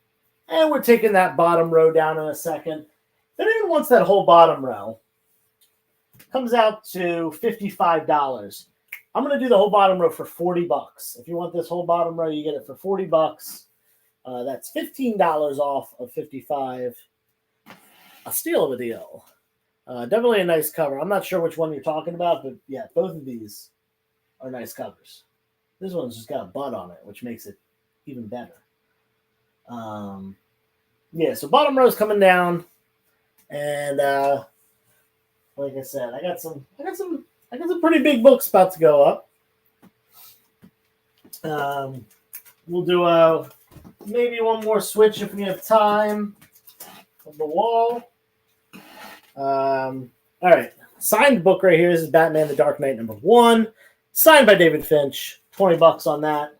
Speaker 2: And we're taking that bottom row down in a second. If anyone wants that whole bottom row, comes out to $55. I'm going to do the whole bottom row for $40. If you want this whole bottom row, you get it for $40. That's $15 off of $55. A steal of a deal. Definitely a nice cover. I'm not sure which one you're talking about, but yeah, both of these are nice covers. This one's just got a bud on it, which makes it even better. Yeah, so bottom row's coming down. And like I said, I got some pretty big books about to go up. We'll do maybe one more switch if we have time of the wall. All right, signed book right here. This is Batman: The Dark Knight number 1, signed by David Finch. $20 on that,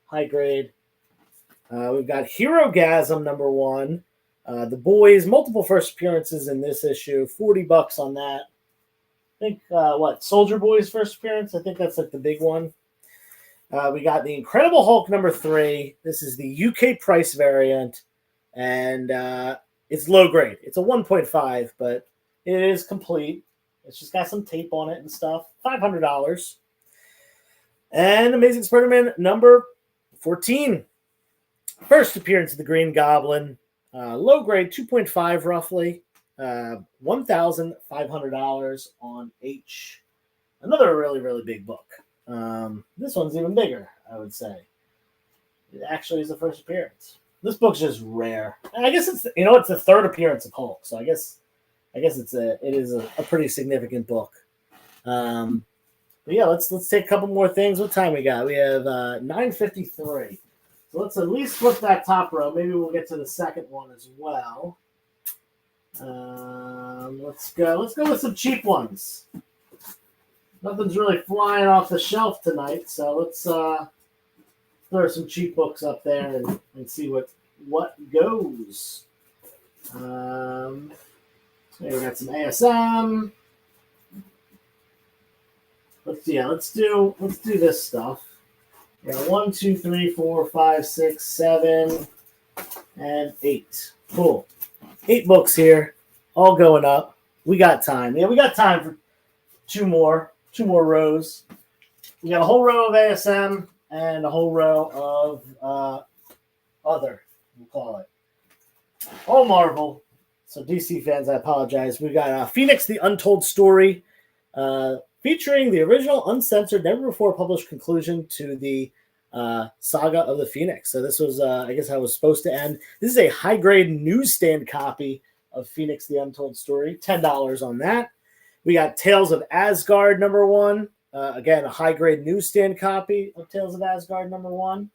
Speaker 2: high grade. We've got Herogasm number 1. The Boys, multiple first appearances in this issue. $40 on that. I think, Soldier Boy's first appearance? I think that's like the big one. We got the Incredible Hulk number 3. This is the UK price variant. And it's low grade. It's a 1.5, but it is complete. It's just got some tape on it and stuff. $500. And Amazing Spider-Man number 14. First appearance of the Green Goblin. Low grade, 2.5 roughly, $1,500 on H. Another really, really big book. This one's even bigger, I would say. It actually is the first appearance. This book's just rare. I guess it's the third appearance of Hulk, so I guess it is a pretty significant book. But yeah, let's take a couple more things. What time we got? We have 9:53. So let's at least flip that top row. Maybe we'll get to the second one as well. Let's go with some cheap ones. Nothing's really flying off the shelf tonight, so let's throw some cheap books up there and see what goes. Here we got some ASM. Let's do this stuff. Yeah, 1, 2, 3, 4, 5, 6, 7, and 8. Cool. 8 books here, all going up. We got time. Yeah, we got time for two more rows. We got a whole row of ASM and a whole row of other, we'll call it. All Marvel. So DC fans, I apologize. We got Phoenix, the Untold Story, featuring the original, uncensored, never before published conclusion to the saga of the Phoenix. So this was, I guess, how it was supposed to end. This is a high-grade newsstand copy of Phoenix, the Untold Story. $10 on that. We got Tales of Asgard number 1. Again, a high-grade newsstand copy of Tales of Asgard number 1.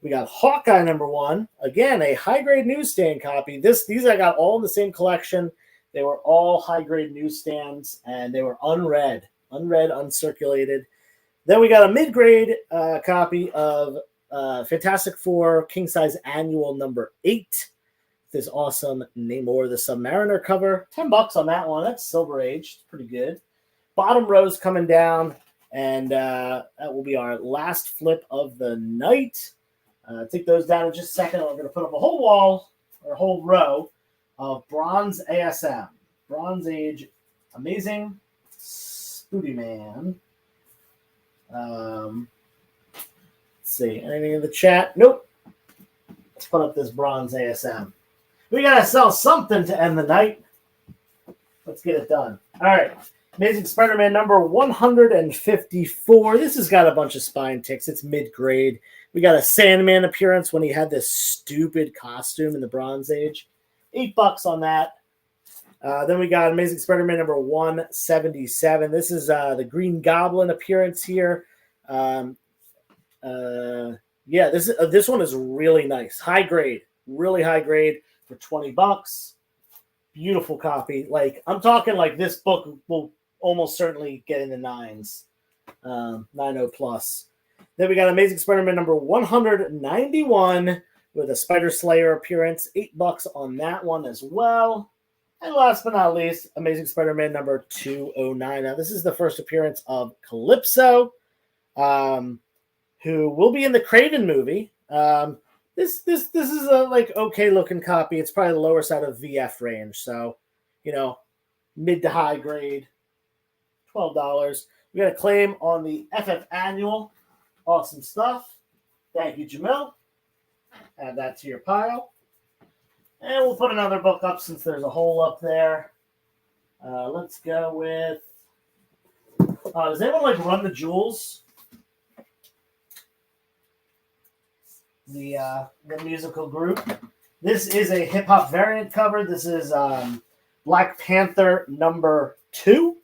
Speaker 2: We got Hawkeye number 1. Again, a high-grade newsstand copy. These I got all in the same collection. They were all high-grade newsstands, and they were unread, uncirculated. Then we got a mid-grade copy of Fantastic Four King Size Annual number 8. This awesome Namor the Submariner cover. $10 on that one. That's Silver Age. Pretty good. Bottom row's coming down. And that will be our last flip of the night. Take those down in just a second. We're going to put up a whole wall or a whole row of bronze ASM. Bronze Age Amazing Spoodyman. Let's see. Anything in the chat? Nope. Let's put up this bronze ASM. We got to sell something to end the night. Let's get it done. All right. Amazing Spider-Man number 154. This has got a bunch of spine ticks. It's mid-grade. We got a Sandman appearance when he had this stupid costume in the Bronze Age. $8 on that. Then we got Amazing Spider-Man number 177. This is the Green Goblin appearance here. This one is really nice. High grade. Really high grade for $20. Beautiful copy. Like, I'm talking like this book will almost certainly get in the 9s. 90 plus. Then we got Amazing Spider-Man number 191 with a Spider Slayer appearance. $8 on that one as well. And last but not least, Amazing Spider-Man number 209. Now, this is the first appearance of Calypso, who will be in the Craven movie. This is a okay looking copy. It's probably the lower side of VF range, so mid to high grade. $12. We got a claim on the FF Annual. Awesome stuff. Thank you, Jamil. Add that to your pile. And we'll put another book up since there's a hole up there. Let's go with... does anyone Run the Jewels? The musical group. This is a hip-hop variant cover. This is Black Panther number 2.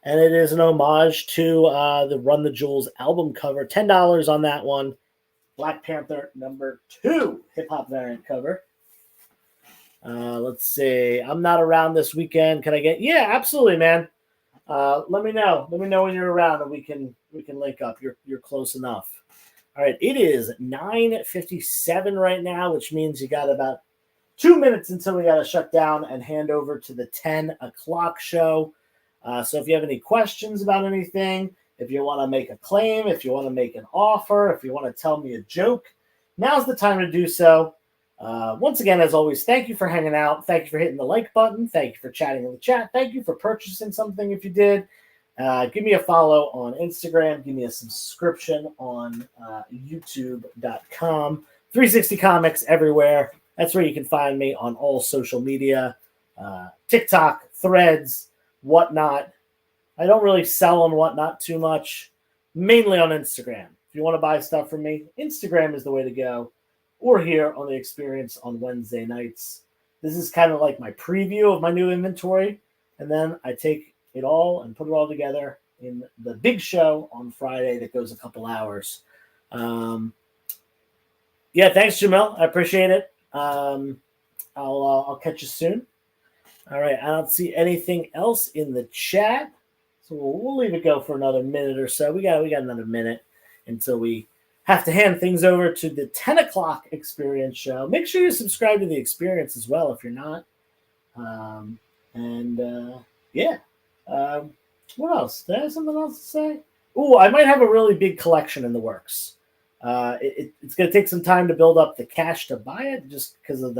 Speaker 2: And it is an homage to the Run the Jewels album cover. $10 on that one. Black Panther number 2 hip-hop variant cover. Let's see. I'm not around this weekend. Can I get... Yeah, absolutely, man. Let me know. Let me know when you're around and we can link up. You're close enough. All right, it is 9:57 right now, which means you got about 2 minutes until we got to shut down and hand over to the 10 o'clock show. So if you have any questions about anything, if you want to make a claim, if you want to make an offer, if you want to tell me a joke, now's the time to do so. Once again, as always, thank you for hanging out. Thank you for hitting the like button. Thank you for chatting in the chat. Thank you for purchasing something if you did. Give me a follow on Instagram. Give me a subscription on youtube.com. 360 Comics everywhere. That's where you can find me on all social media. TikTok, Threads, Whatnot. I don't really sell on Whatnot too much. Mainly on Instagram. If you want to buy stuff from me, Instagram is the way to go. Or here on The Experience on Wednesday nights. This is kind of like my preview of my new inventory. And then I take it all and put it all together in the big show on Friday that goes a couple hours. Thanks, Jamil. I appreciate it. I'll catch you soon. All right, I don't see anything else in the chat, so we'll leave it go for another minute or so. We got another minute until we have to hand things over to the 10 o'clock Experience show. Make sure you subscribe to the Experience as well if you're not. What else? Did I have something else to say? Oh, I might have a really big collection in the works. It's going to take some time to build up the cash to buy it, just because of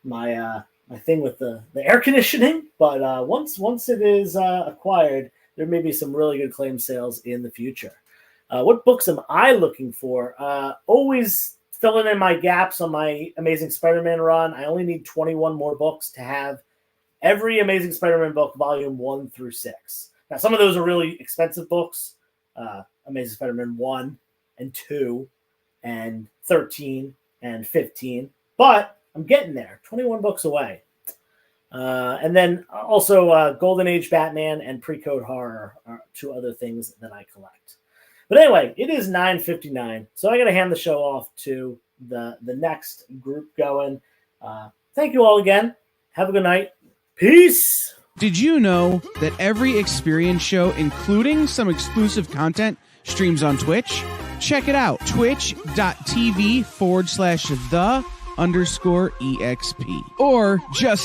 Speaker 2: my thing with the air conditioning. But once it is acquired, there may be some really good claim sales in the future. What books am I looking for? Always filling in my gaps on my Amazing Spider-Man run. I only need 21 more books to have every Amazing Spider-Man book, volume 1 through 6. Now, some of those are really expensive books. Amazing Spider-Man 1 and 2 and 13 and 15. But I'm getting there. 21 books away. And then also Golden Age Batman and Pre-Code Horror are two other things that I collect. But anyway, it is 9:59, so I got to hand the show off to the next group going. Thank you all again. Have a good night. Peace.
Speaker 3: Did you know that every Experience show, including some exclusive content, streams on Twitch? Check it out. Twitch.tv/the_EXP. Or just